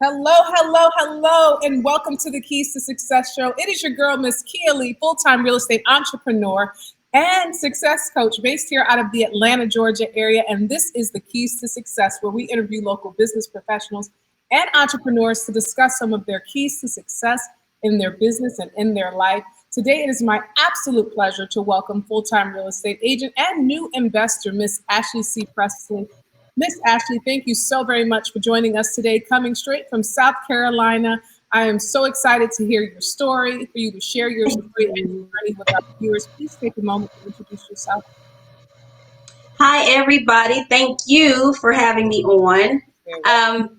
Hello, hello, hello, and welcome to the Keys to Success show. It is your girl, Miss Kia Lee, full-time real estate entrepreneur and success coach based here out of the Atlanta, Georgia area. And this is the Keys to Success, where we interview local business professionals and entrepreneurs to discuss some of their keys to success in their business and in their life. Today, it is my absolute pleasure to welcome full-time real estate agent and new investor, Miss Ashley C. Presley. Miss Ashley, thank you so very much for joining us today, coming straight from South Carolina. I am so excited to hear your story, for you to share your story and journey with our viewers. Please take a moment to introduce yourself. Hi, everybody. Thank you for having me on.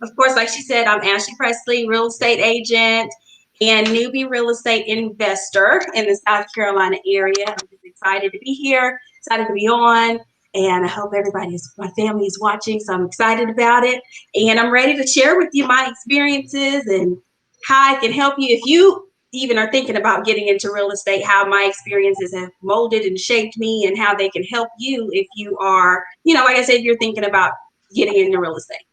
Of course, like she said, I'm Ashley Presley, real estate agent and newbie real estate investor in the South Carolina area. I'm just excited to be here, excited to be on. And I hope my family is watching, so I'm excited about it. And I'm ready to share with you my experiences and how I can help you if you even are thinking about getting into real estate, how my experiences have molded and shaped me and how they can help you if you are, like I said, you're thinking about getting into real estate.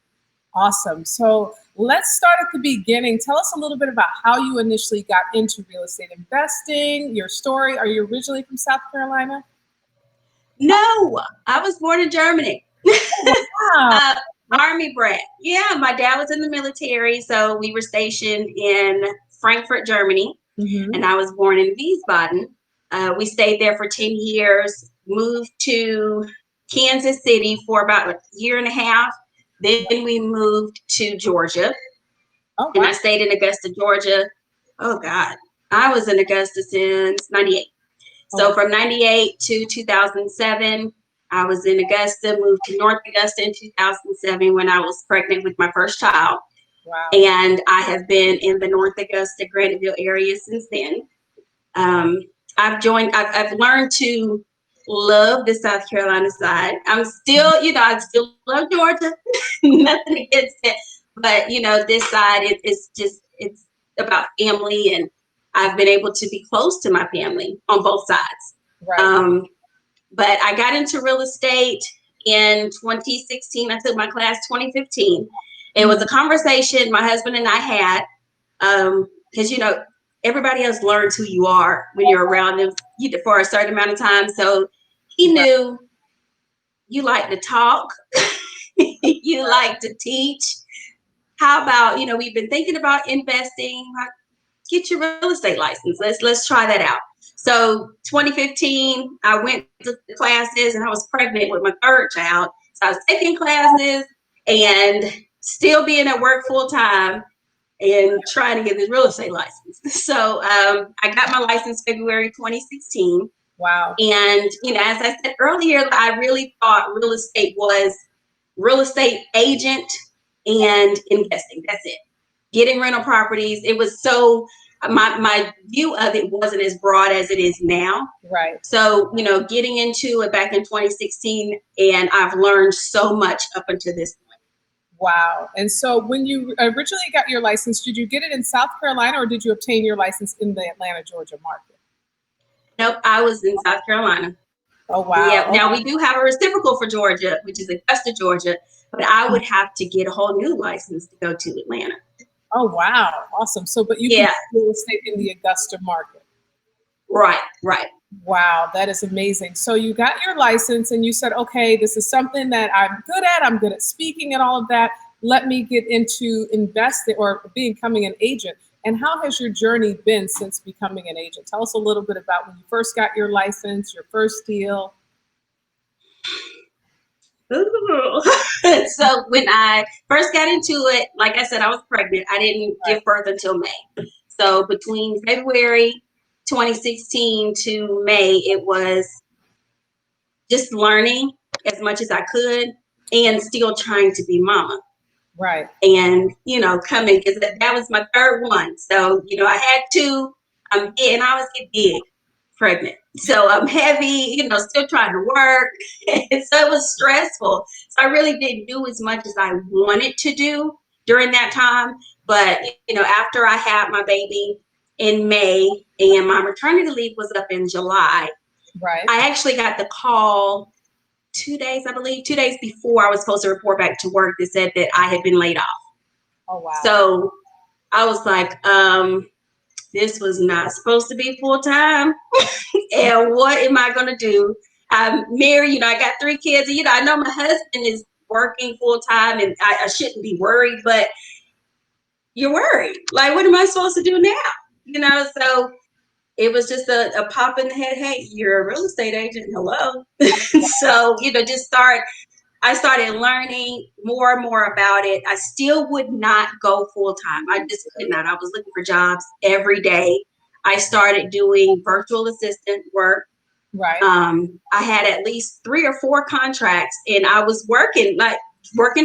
Awesome. So let's start at the beginning. Tell us a little bit about how you initially got into real estate investing, your story. Are you originally from South Carolina? No, I was born in Germany. Wow. Army brat. Yeah, my dad was in the military, so we were stationed in Frankfurt, Germany, and I was born in Wiesbaden. We stayed there for 10 years, moved to Kansas City for about a year and a half. Then we moved to Georgia, and I stayed in Augusta, Georgia. Oh, God. I was in Augusta since 98. So from 98 to 2007, I was in Augusta, moved to North Augusta in 2007 when I was pregnant with my first child. Wow. And I have been in the North Augusta, Graniteville area since then. I've learned to love the South Carolina side. I'm still, I still love Georgia, nothing against it. But, this side, it's about family, and I've been able to be close to my family on both sides. Right. But I got into real estate in 2016. I took my class 2015. It was a conversation my husband and I had, because, everybody else learns who you are when you're around them for a certain amount of time. So he knew you like to talk, you like to teach. How about, we've been thinking about investing, get your real estate license. Let's try that out. So 2015, I went to the classes and I was pregnant with my third child. So I was taking classes and still being at work full time and trying to get this real estate license. So I got my license February 2016. Wow. And, as I said earlier, I really thought real estate was real estate agent and investing. That's it. Getting rental properties. It was so, my view of it wasn't as broad as it is now. Right. So, getting into it back in 2016, and I've learned so much up until this point. Wow. And so when you originally got your license, did you get it in South Carolina or did you obtain your license in the Atlanta, Georgia market? Nope, I was in South Carolina. Oh, wow. Yeah. Now we do have a reciprocal for Georgia, which is Augusta, Georgia, but I would have to get a whole new license to go to Atlanta. Oh, wow. Awesome. So, but you can do real estate in the Augusta market. Right. Wow, that is amazing. So you got your license and you said, okay, this is something that I'm good at. I'm good at speaking and all of that. Let me get into investing or becoming an agent. And how has your journey been since becoming an agent? Tell us a little bit about when you first got your license, your first deal. Ooh. So when I first got into it, like I said, I was pregnant. I didn't give birth until May. So between February 2016 to May, it was just learning as much as I could and still trying to be mama. Right. And, coming, because that was my third one. So, I had two, and I always get big pregnant. So I'm heavy, still trying to work. And so it was stressful. So I really didn't do as much as I wanted to do during that time. But, after I had my baby in May and my maternity leave was up in July, right, I actually got the call 2 days, I believe, 2 days before I was supposed to report back to work that said that I had been laid off. Oh, wow. So I was like, this was not supposed to be full time. And what am I going to do? I'm married, I got 3 kids, and, I know my husband is working full time, and I shouldn't be worried, but you're worried. Like, what am I supposed to do now? So it was just a pop in the head. Hey, you're a real estate agent. Hello. So, I started learning more and more about it. I still would not go full time. I just could not. I was looking for jobs every day. I started doing virtual assistant work. Right. I had at least 3 or 4 contracts, and I was working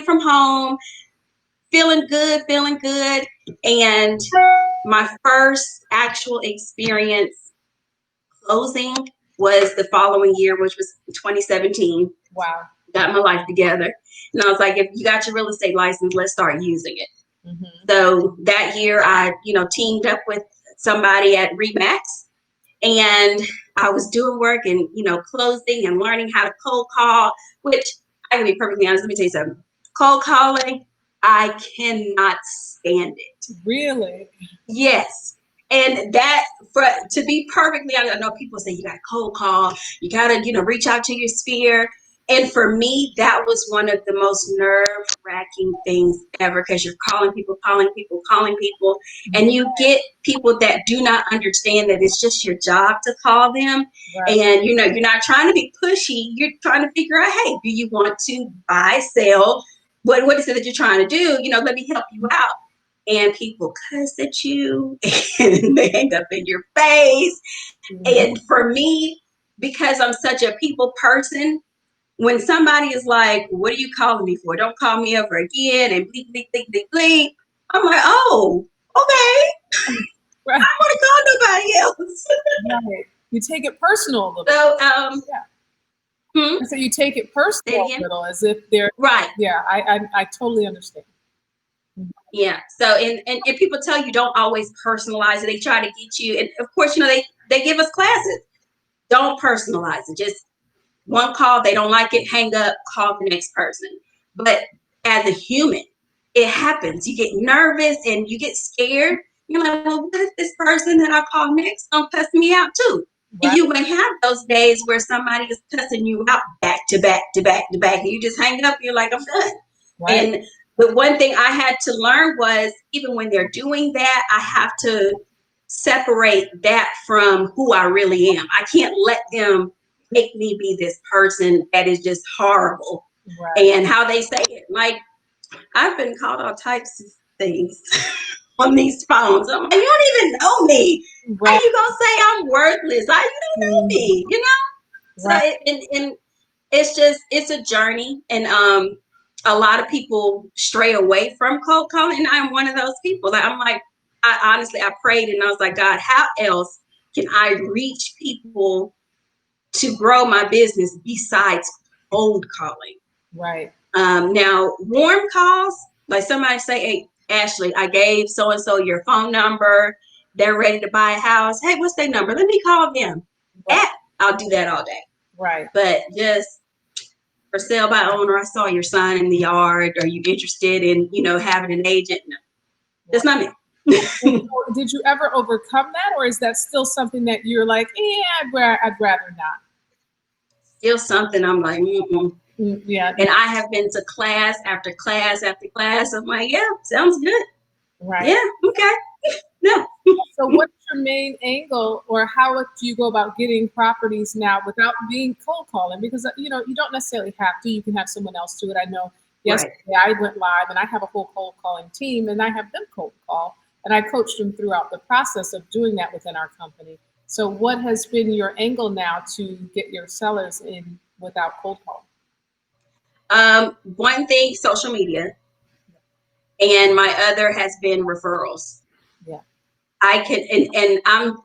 from home, feeling good. And my first actual experience closing was the following year, which was 2017. Wow. Got my life together. And I was like, if you got your real estate license, let's start using it. Mm-hmm. So that year I, teamed up with somebody at Remax, and I was doing work and, closing and learning how to cold call, which I can be perfectly honest. Let me tell you something. Cold calling, I cannot stand it. Really? Yes. And to be perfectly honest, I know people say you got to cold call, you got to, reach out to your sphere. And for me, that was one of the most nerve-wracking things ever, because you're calling people, and you get people that do not understand that it's just your job to call them. Right. And, you're not trying to be pushy. You're trying to figure out, hey, do you want to buy, sell? What is it that you're trying to do? Let me help you out. And people cuss at you and they hang up in your face. Mm-hmm. And for me, because I'm such a people person, when somebody is like, what are you calling me for? Don't call me ever again, and bleep, bleep, bleep, bleep, bleep. I'm like, oh, okay. Right. I don't want to call nobody else. Right. You take it personal a little. So, So you take it personal a little, as if they're right. Yeah, I totally understand. Yeah. So, and people tell you don't always personalize it. They try to get you, and of course, they give us classes. Don't personalize it. Just one call, they don't like it, hang up, call the next person. But as a human, it happens. You get nervous and you get scared. You're like, well, what if this person that I call next don't cuss me out too? Right. And you may have those days where somebody is cussing you out back to back to back to back, and you just hang up. You're like, I'm done. Right. And the one thing I had to learn was, even when they're doing that, I have to separate that from who I really am. I can't let them make me be this person that is just horrible. Right. And how they say it. Like, I've been called all types of things on these phones. I'm like, you don't even know me. Right. How you gonna say I'm worthless? You don't know me, Right. So and it's a journey, and a lot of people stray away from cold calling, and I'm one of those people. Like, I'm like, I prayed and I was like, God, how else can I reach people to grow my business besides cold calling? Right. Now, warm calls, like somebody say, hey, Ashley, I gave so-and-so your phone number. They're ready to buy a house. Hey, what's their number? Let me call them. Right. I'll do that all day. Right. But just for sale by owner, I saw your sign in the yard. Are you interested in, having an agent? No, that's not me. Did you ever overcome that, or is that still something that you're like, I'd rather not? Still something I'm like, Yeah. And I have been to class after class after class. I'm like, yeah, sounds good. Right. Yeah, okay. No. So what's your main angle, or how do you go about getting properties now without being cold calling? Because, you don't necessarily have to. You can have someone else do it. I know yesterday I went live, and I have a whole cold calling team, and I have them cold call, and I coached them throughout the process of doing that within our company. So what has been your angle now to get your sellers in without cold calling? One thing, social media, and my other has been referrals. Yeah. I can, and I'm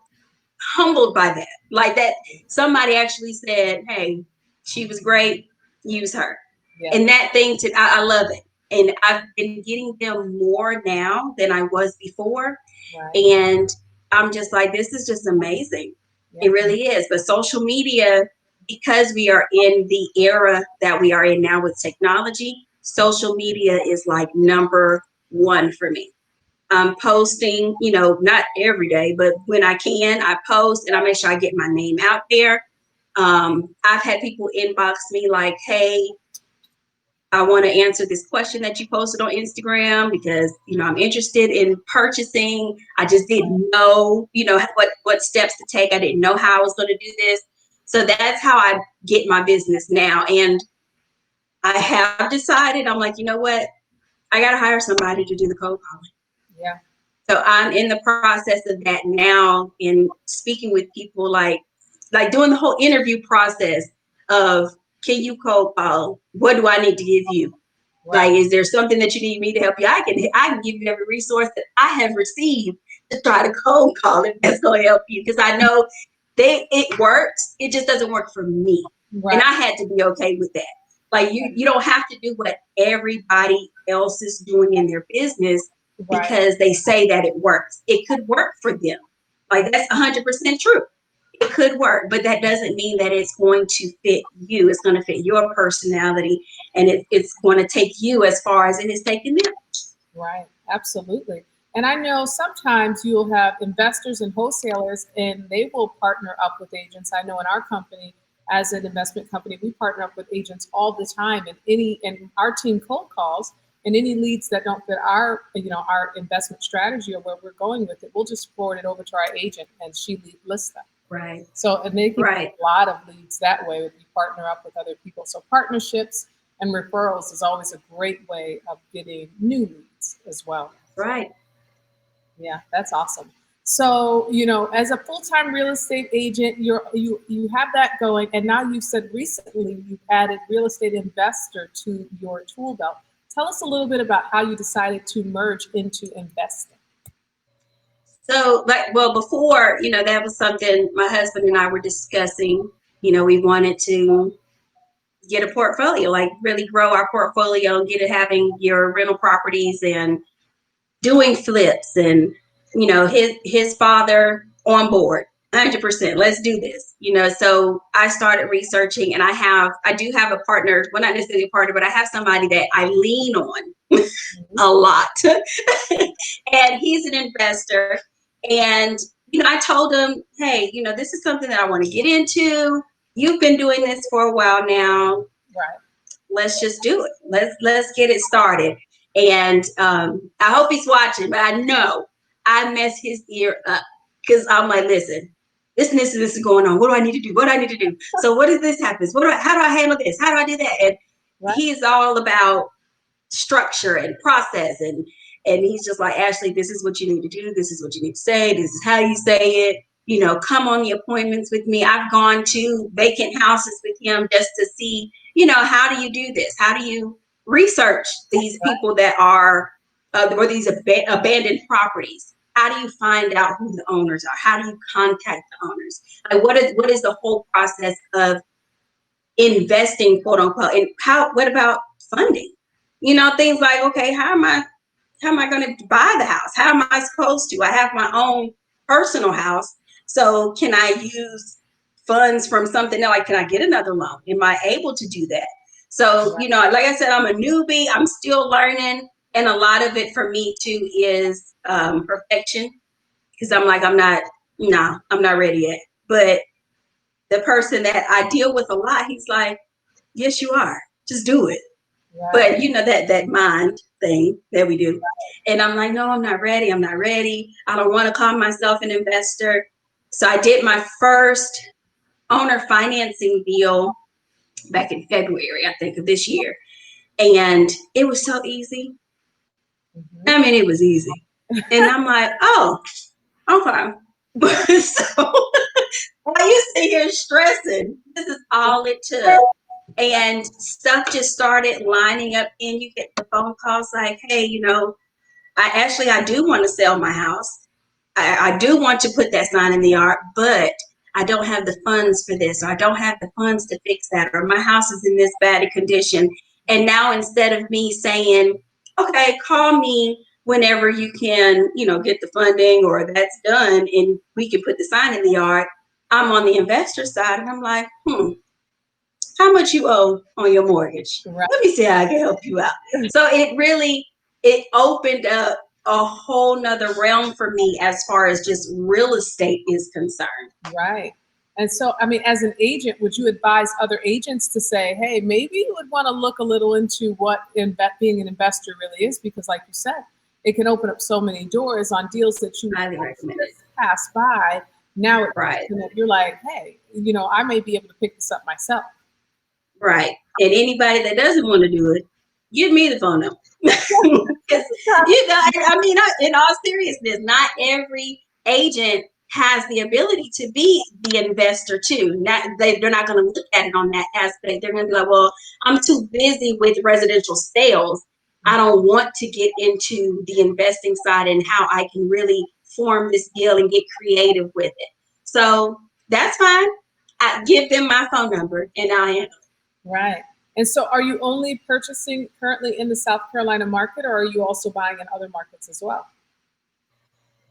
humbled by that. Like, that somebody actually said, hey, she was great, use her. Yeah. And that thing, I love it. And I've been getting them more now than I was before. Right. And I'm just like, this is just amazing. Yeah. It really is. But social media, because we are in the era that we are in now with technology, social media is like number one for me. I'm posting, not every day, but when I can, I post and I make sure I get my name out there. I've had people inbox me like, hey, I want to answer this question that you posted on Instagram because, I'm interested in purchasing. I just didn't know, what steps to take. I didn't know how I was going to do this. So that's how I get my business now. And I have decided, I'm like, you know what? I got to hire somebody to do the cold calling. Yeah. So I'm in the process of that now, in speaking with people, like doing the whole interview process of, can you cold call? What do I need to give you? Right. Like, is there something that you need me to help you? I can give you every resource that I have received to try to cold call it. That's going to help you, because I know it works. It just doesn't work for me, and Right. I had to be okay with that. Like, you don't have to do what everybody else is doing in their business Right. because they say that it works. It could work for them. Like, that's 100% true. It could work, but that doesn't mean that it's going to fit you. It's going to fit your personality, and it's going to take you as far as it has taken them. Right. Absolutely. And I know sometimes you'll have investors and wholesalers, and they will partner up with agents. I know in our company, as an investment company, we partner up with agents all the time, and our team cold calls, and any leads that don't fit our investment strategy or where we're going with it, we'll just forward it over to our agent, and she lists them. Right. So, and they can Right. get a lot of leads that way if you partner up with other people. So partnerships and referrals is always a great way of getting new leads as well. Right. Yeah, that's awesome. So, as a full-time real estate agent, you have that going, and now you've said recently you've added real estate investor to your tool belt. Tell us a little bit about how you decided to merge into investing. So, before, that was something my husband and I were discussing. We wanted to get a portfolio, like really grow our portfolio, and get it having your rental properties and doing flips, and his father on board 100%. Let's do this. So I started researching, and I do have a partner, well, not necessarily a partner, but I have somebody that I lean on a lot. And he's an investor. And I told him, hey, this is something that I want to get into. You've been doing this for a while now. Right. Let's just do it. Let's get it started. And I hope he's watching, but I know I mess his ear up, because I'm like, listen, this is going on. What do I need to do? What do I need to do? So what if this happens? How do I handle this? How do I do that? And Right. he's all about structure and process, and he's just like, Ashley, this is what you need to do. This is what you need to say. This is how you say it. Come on the appointments with me. I've gone to vacant houses with him just to see, how do you do this? How do you research these people that are, or these abandoned properties? How do you find out who the owners are? How do you contact the owners? Like, what is the whole process of investing, quote unquote, and what about funding? Things like, okay, how am I going to buy the house? How am I supposed to? I have my own personal house. So can I use funds from something else? Like, can I get another loan? Am I able to do that? So, like I said, I'm a newbie. I'm still learning. And a lot of it for me too is perfection. Because I'm not ready yet. But the person that I deal with a lot, he's like, yes, you are. Just do it. Right. But that mind thing that we do. And I'm like, no, I'm not ready. I'm not ready. I don't want to call myself an investor. So I did my first owner financing deal back in February, I think, of this year. And it was so easy. Mhm. I mean, it was easy. And I'm like, oh, okay. So while you sit here stressing, this is all it took. And stuff just started lining up, and you get the phone calls like, hey, I do want to sell my house. I do want to put that sign in the yard, but I don't have the funds for this, or I don't have the funds to fix that, or my house is in this bad a condition. And now, instead of me saying, okay, call me whenever you can, get the funding or that's done and we can put the sign in the yard, I'm on the investor side, and I'm like, how much you owe on your mortgage? Right. Let me see how I can help you out. So it really, it opened up a whole nother realm for me as far as just real estate is concerned. Right. And so, I mean, as an agent, would you advise other agents to say, hey, maybe you would want to look a little into what being an investor really is? Because, like you said, it can open up so many doors on deals that you Highly would recommend it. just pass by. Now Right. you're like, hey, I may be able to pick this up myself. Right. And anybody that doesn't want to do it, give me the phone number. Because, I mean, in all seriousness, not every agent has the ability to be the investor too. They're not going to look at it on that aspect. They're going to be like, well, I'm too busy with residential sales. I don't want to get into the investing side and how I can really form this deal and get creative with it. So that's fine. I give them my phone number and I'll handle it. Right. And so, are you only purchasing currently in the South Carolina market, or are you also buying in other markets as well?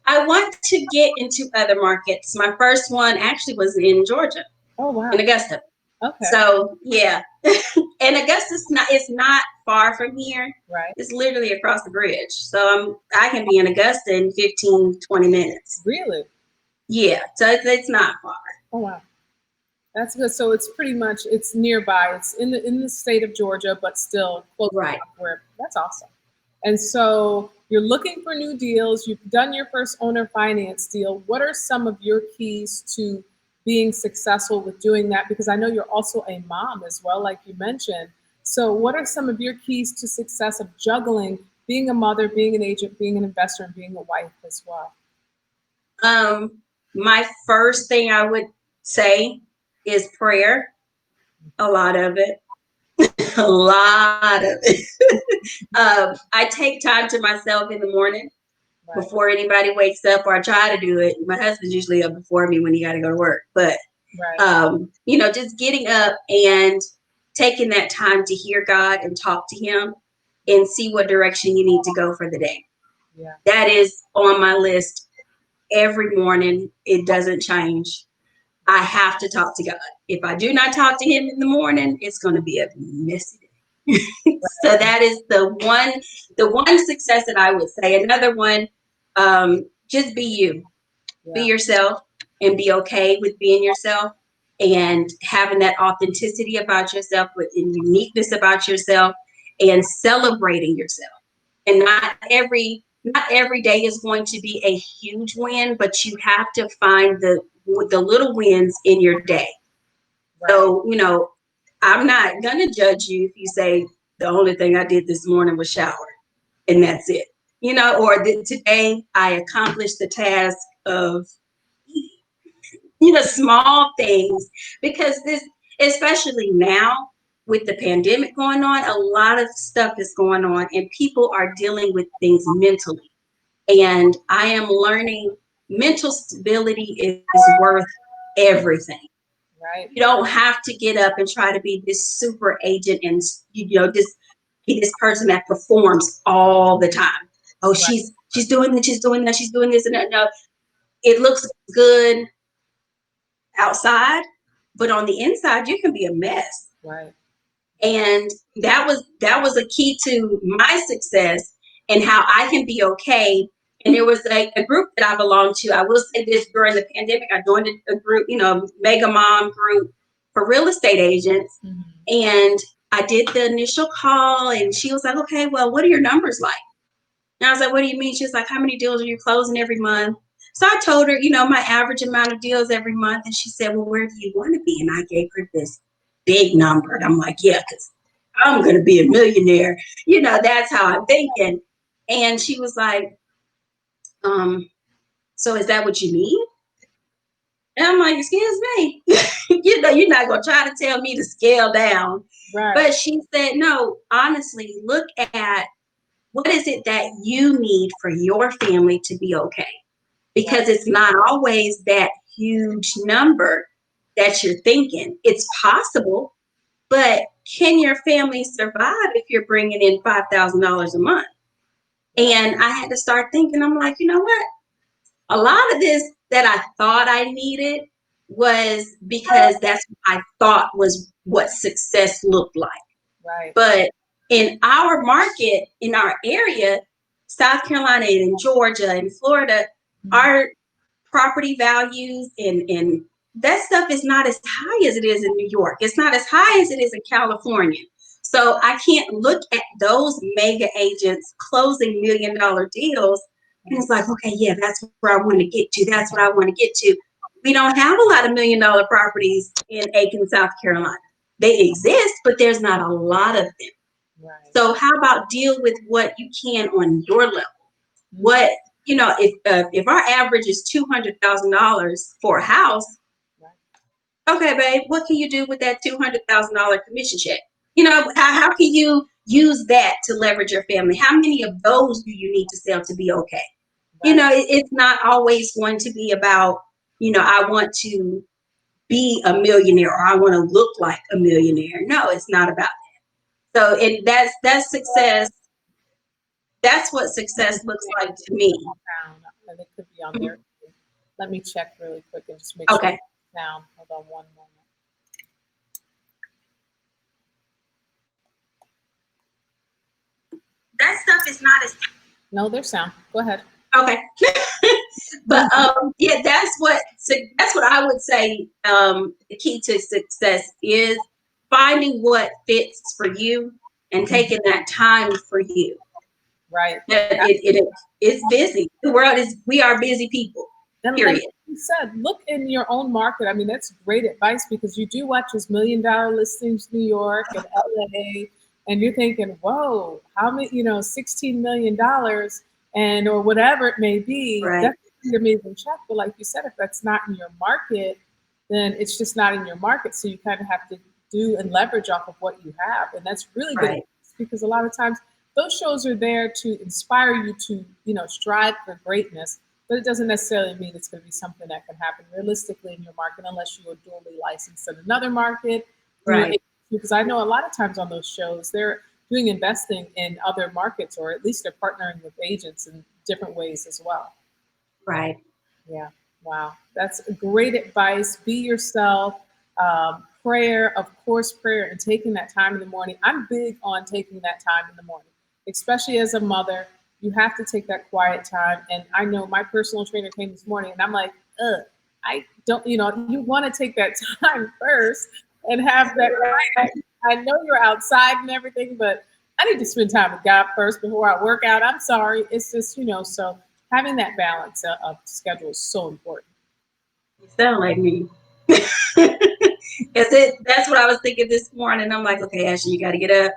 I want to get into other markets. My first one actually was in Georgia, Oh, wow. in Augusta. Okay. So yeah, and it's not far from here. Right. It's literally across the bridge. So I can be in Augusta in 15, 20 minutes. Really? Yeah, so it's not far. Oh, wow. That's good. So it's pretty much it's nearby. It's in the state of Georgia, but still close Right. enough where that's awesome. And so you're looking for new deals. You've done your first owner finance deal. What are some of your keys to being successful with doing that? Because I know you're also a mom as well, like you mentioned. So what are some of your keys to success of juggling being a mother, being an agent, being an investor, and being a wife as well? My first thing I would say is prayer. A lot of it. A lot of it. I take time to myself in the morning. Right. Before anybody wakes up, or I try to do it. My husband's usually up before me when he got to go to work. But, Right. just getting up and taking that time to hear God and talk to him and see what direction you need to go for the day. Yeah. That is on my list every morning. It doesn't change. I have to talk to God. If I do not talk to him in the morning, it's going to be a messy day. So that is the one success that I would say. Another one, just be you. Be yourself and be okay with being yourself and having that authenticity about yourself with uniqueness about yourself and celebrating yourself. And not every day is going to be a huge win, but you have to find the little wins in your day. Right. So, I'm not gonna judge you if you say the only thing I did this morning was shower and that's it. Or today I accomplished the task of small things, because especially now with the pandemic going on, a lot of stuff is going on and people are dealing with things mentally. And I am learning mental stability is worth everything. Right. You don't have to get up and try to be this super agent and just be this person that performs all the time. Oh, she's doing this, she's doing that, she's doing this and that. No, it looks good outside, but on the inside you can be a mess. Right. And that was a key to my success and how I can be okay. And there was a group that I belonged to. I will say this: during the pandemic, I joined a group, mega mom group for real estate agents. Mm-hmm. And I did the initial call and she was like, okay, well, what are your numbers like? And I was like, what do you mean? She's like, how many deals are you closing every month? So I told her, my average amount of deals every month. And she said, well, where do you want to be? And I gave her this big number. And I'm like, yeah, because I'm going to be a millionaire. That's how I'm thinking. And she was like, so is that what you need? And I'm like, excuse me, you're not going to try to tell me to scale down. Right. But she said, no, honestly, look at what is it that you need for your family to be okay? Because it's not always that huge number that you're thinking. It's possible, but can your family survive if you're bringing in $5,000 a month? And I had to start thinking, I'm like, you know what? A lot of this that I thought I needed was because that's what I thought was what success looked like. Right. But in our market, in our area, South Carolina and Georgia and Florida, our property values and that stuff is not as high as it is in New York. It's not as high as it is in California. So I can't look at those mega agents closing $1 million deals and it's like, okay, yeah, that's where I want to get to. That's what I want to get to. We don't have a lot of $1 million properties in Aiken, South Carolina. They exist, but there's not a lot of them. Right. So how about deal with what you can on your level? What, if our average is $200,000 for a house, okay, babe, what can you do with that $200,000 commission check? How can you use that to leverage your family? How many of those do you need to sell to be okay? Right. It's not always going to be about, I want to be a millionaire or I want to look like a millionaire. No, it's not about that. So that's success. That's what success looks like to me. And it could be on there. Let me check really quick and just make sure Okay. it's down. Hold on one moment. That stuff is not as. No, there's sound. Go ahead. Okay. But yeah, that's what I would say. The key to success is finding what fits for you and taking that time for you. Right. It's busy. The world we are busy people. Period. Like you said, look in your own market. I mean, that's great advice because you do watch those $1 million listings, New York and LA, and you're thinking, whoa, how many, $16 million and or whatever it may be. Right. That's an amazing check. But like you said, if that's not in your market, then it's just not in your market. So you kind of have to do and leverage off of what you have. And that's really good Right. because a lot of times those shows are there to inspire you to, strive for greatness. But it doesn't necessarily mean it's going to be something that can happen realistically in your market unless you are dually licensed in another market. Right. Because I know a lot of times on those shows, they're doing investing in other markets, or at least they're partnering with agents in different ways as well. Right. Yeah. Wow. That's great advice. Be yourself. Prayer, of course, prayer and taking that time in the morning. I'm big on taking that time in the morning, especially as a mother. You have to take that quiet time. And I know my personal trainer came this morning and I'm like, I don't, you want to take that time first and have that. I know you're outside and everything, but I need to spend time with God first before I work out. I'm sorry. It's just, so having that balance of schedule is so important. You sound like me. That's what I was thinking this morning. I'm like, okay, Ashley, you got to get up.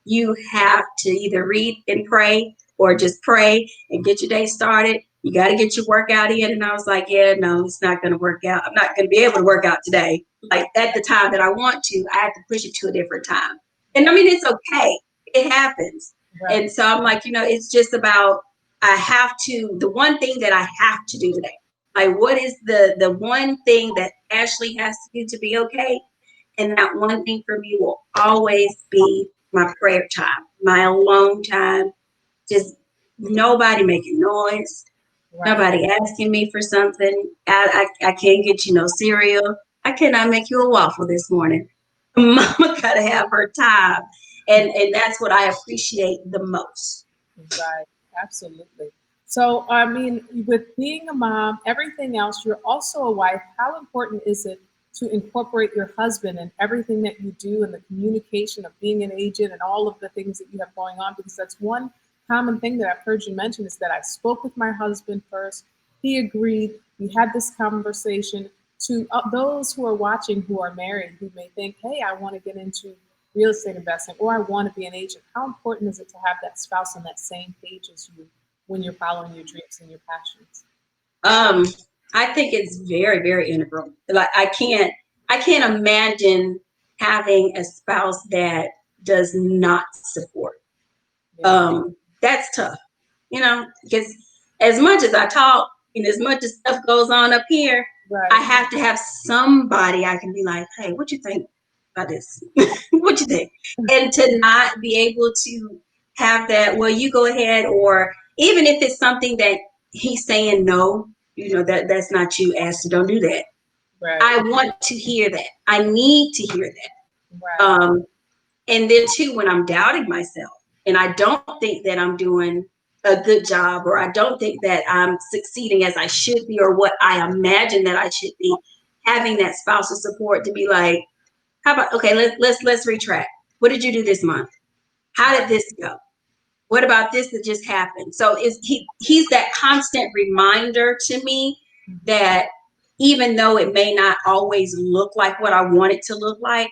You have to either read and pray or just pray and get your day started. You got to get your workout in. And I was like, yeah, no, it's not going to work out. I'm not going to be able to work out today. Like at the time that I want to, I have to push it to a different time. And I mean, it's okay. It happens. Right. And so I'm like, it's just about, the one thing that I have to do today. Like, what is the one thing that Ashley has to do to be okay? And that one thing for me will always be my prayer time, my alone time. Just nobody making noise, nobody asking me for something. I can't get you no cereal. I cannot make you a waffle this morning. Mama gotta have her time. And that's what I appreciate the most. Right. Absolutely. So, I mean, with being a mom, everything else, you're also a wife. How important is it to incorporate your husband in everything that you do and the communication of being an agent and all of the things that you have going on? Because that's one common thing that I've heard you mention is that I spoke with my husband first. He agreed. We had this conversation. To those who are watching who are married, who may think, hey, I want to get into real estate investing or I want to be an agent, how important is it to have that spouse on that same page as you when you're following your dreams and your passions? I think it's very, very integral. Like I can't imagine having a spouse that does not support. That's tough, because as much as I talk and as much as stuff goes on up here, I have to have somebody I can be like, hey, what you think about this? What you think? And to not be able to have that, well, you go ahead, or even if it's something that he's saying no, that's not you, Ashley, don't do that. I want to hear that. I need to hear that. And then too, when I'm doubting myself and I don't think that I'm doing a good job, or I don't think that I'm succeeding as I should be, or what I imagine that I should be, having that spousal support to be like, how about, okay, let's retract. What did you do this month? How did this go? What about this that just happened? So he's that constant reminder to me that even though it may not always look like what I want it to look like,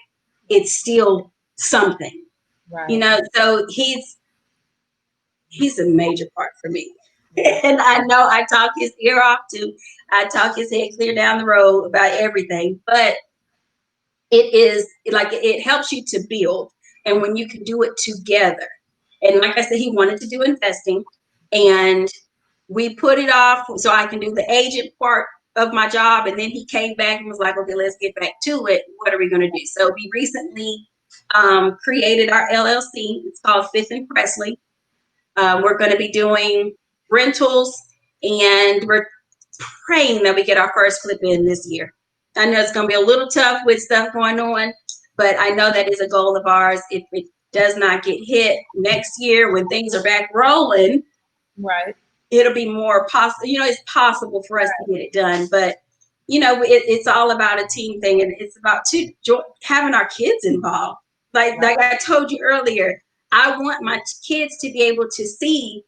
it's still something. Right. So he's a major part for me. And I know I talk his ear off too. I talk his head clear down the road about everything, but it is like, it helps you to build. And when you can do it together. And like I said, he wanted to do investing, and we put it off so I can do the agent part of my job. And then he came back and was like, okay, let's get back to it. What are we going to do? So we recently created our LLC. It's called Fifth and Presley. We're going to be doing rentals, and we're praying that we get our first flip in this year. I know it's going to be a little tough with stuff going on, but I know that is a goal of ours. If it does not get hit next year when things are back rolling, Right. it'll be more possible. It's possible for us to get it done, but it's all about a team thing, and it's about having our kids involved. Like I told you earlier, I want my kids to be able to see,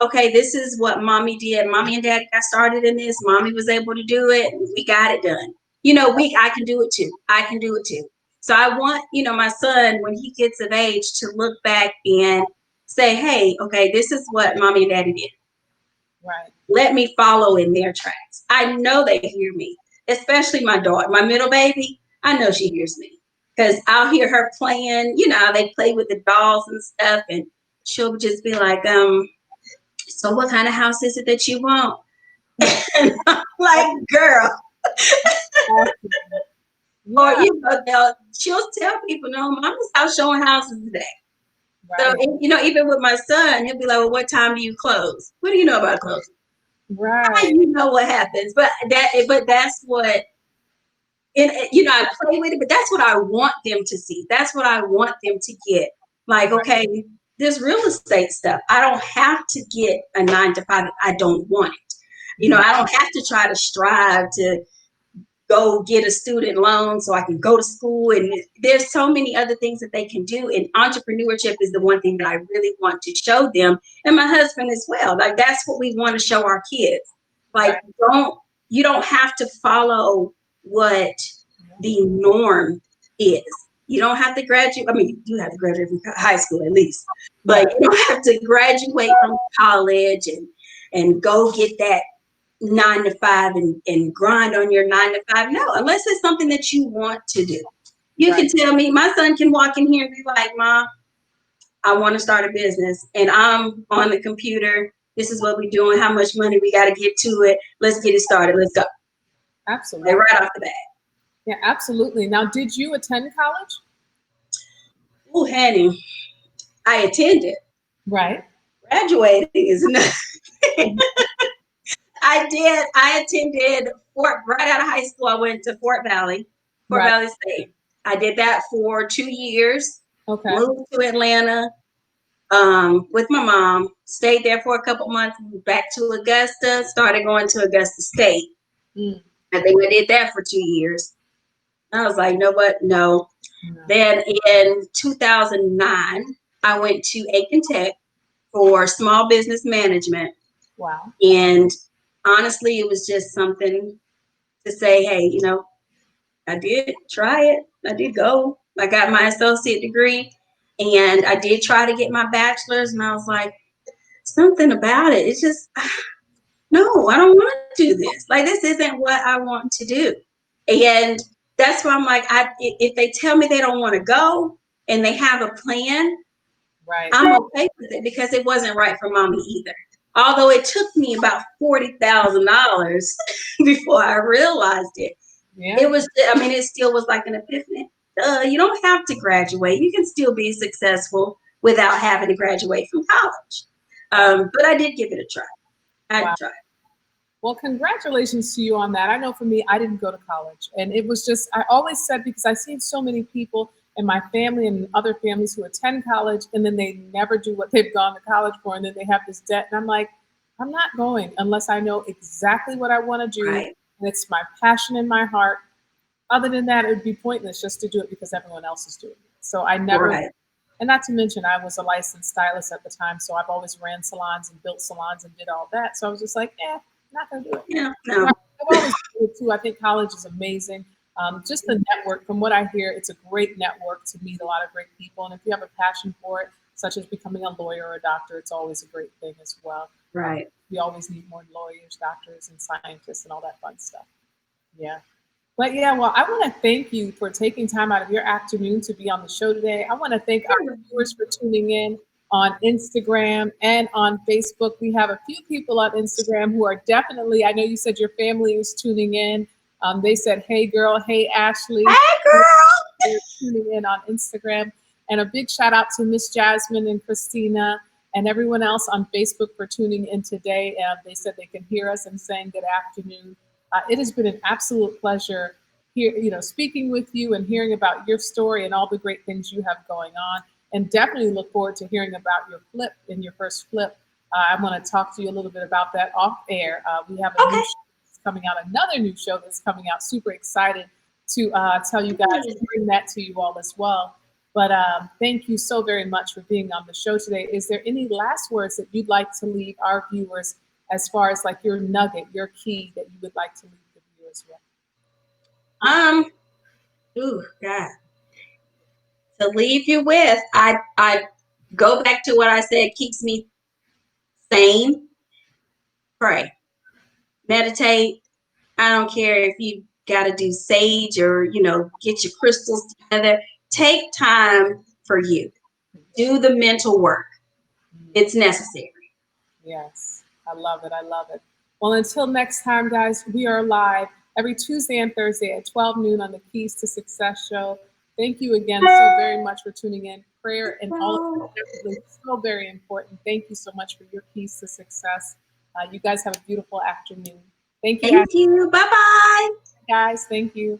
okay, this is what mommy did. Mommy and daddy got started in this. Mommy was able to do it. We got it done. I can do it too. I can do it too. So I want, my son, when he gets of age, to look back and say, hey, okay, this is what mommy and daddy did. Right. Let me follow in their tracks. I know they hear me, especially my daughter, my middle baby. I know she hears me because I'll hear her playing. They play with the dolls and stuff, and she'll just be like, so what kind of house is it that you want? And I'm like, girl. Or, she'll tell people, no, mama's out showing houses today. Right. So, even with my son, he'll be like, well, what time do you close? What do you know about closing? Right. You know what happens. But that's what, and I play with it, but that's what I want them to see. That's what I want them to get. Like, okay, this real estate stuff, I don't have to get a 9 to 5. I don't want it. I don't have to try to strive to go get a student loan so I can go to school. And there's so many other things that they can do. And entrepreneurship is the one thing that I really want to show them, and my husband as well. Like, that's what we want to show our kids. Like, you don't have to follow what the norm is. You don't have to graduate. I mean, you do have to graduate from high school at least, but you don't have to graduate from college and go get that 9 to 5 and grind on your 9 to 5. No, unless it's something that you want to do. You can tell me, my son can walk in here and be like, Mom, I want to start a business, and I'm on the computer. This is what we're doing, how much money we got to get to it. Let's get it started. Let's go. Absolutely. Right off the bat. Yeah, absolutely. Now, did you attend college? Oh, honey, I attended. Right. Graduating is another thing. I did. I attended right out of high school. I went to Fort Valley State. I did that for 2 years. Okay. Moved to Atlanta with my mom. Stayed there for a couple months. Moved back to Augusta. Started going to Augusta State. I think I did that for 2 years. I was like, you know what? No. Then in 2009, I went to Aiken Tech for small business management. Wow. And honestly, it was just something to say, hey, I did try it. I did go. I got my associate degree, and I did try to get my bachelor's, and I was like, something about it. It's just, no, I don't want to do this. Like, this isn't what I want to do. And that's why I'm like, if they tell me they don't want to go and they have a plan, I'm okay with it, because it wasn't right for mommy either. Although it took me about $40,000 before I realized it. Yeah. It still was like an epiphany. You don't have to graduate. You can still be successful without having to graduate from college. But I did give it a try. I tried. Well, congratulations to you on that. I know for me, I didn't go to college. And it was just, I always said, because I've seen so many people, and my family and other families who attend college, and then they never do what they've gone to college for, and then they have this debt. And I'm like, I'm not going unless I know exactly what I want to do, Right. and it's my passion in my heart. Other than that, it would be pointless just to do it because everyone else is doing it. So I never, Right. and not to mention, I was a licensed stylist at the time, so I've always ran salons and built salons and did all that. So I was just like, not gonna do it. Yeah. And No. I've always did it too. I think college is amazing. Just the network, from what I hear, it's a great network to meet a lot of great people. And if you have a passion for it, such as becoming a lawyer or a doctor, it's always a great thing as well. Right. We always need more lawyers, doctors, and scientists and all that fun stuff. Yeah. But yeah, well, I want to thank you for taking time out of your afternoon to be on the show today. I want to thank our viewers for tuning in on Instagram and on Facebook. We have a few people on Instagram who are definitely, I know you said your family is tuning in. They said, hey, girl, hey, Ashley. Hey, girl. They're tuning in on Instagram. And a big shout out to Miss Jasmine and Christina and everyone else on Facebook for tuning in today. They said they can hear us and saying good afternoon. It has been an absolute pleasure here, speaking with you and hearing about your story and all the great things you have going on. And definitely look forward to hearing about your flip and your first flip. I want to talk to you a little bit about that off air. We have a new Okay. show that's coming out, another new show that's coming out. Super excited to tell you guys and bring that to you all as well. But thank you so very much for being on the show today. Is there any last words that you'd like to leave our viewers as far as like your nugget, your key that you would like to leave the viewers with? Ooh, God. To leave you with, I go back to what I said keeps me sane. Pray, meditate. I don't care if you got to do sage or, get your crystals together. Take time for you. Do the mental work. It's necessary. Yes, I love it. I love it. Well, until next time, guys, we are live every Tuesday and Thursday at 12 noon on the Keys to Success show. Thank you again so very much for tuning in. Prayer and all of that is definitely so very important. Thank you so much for your keys to success. You guys have a beautiful afternoon. Thank you, Thank you. Bye-bye. guys. Thank you.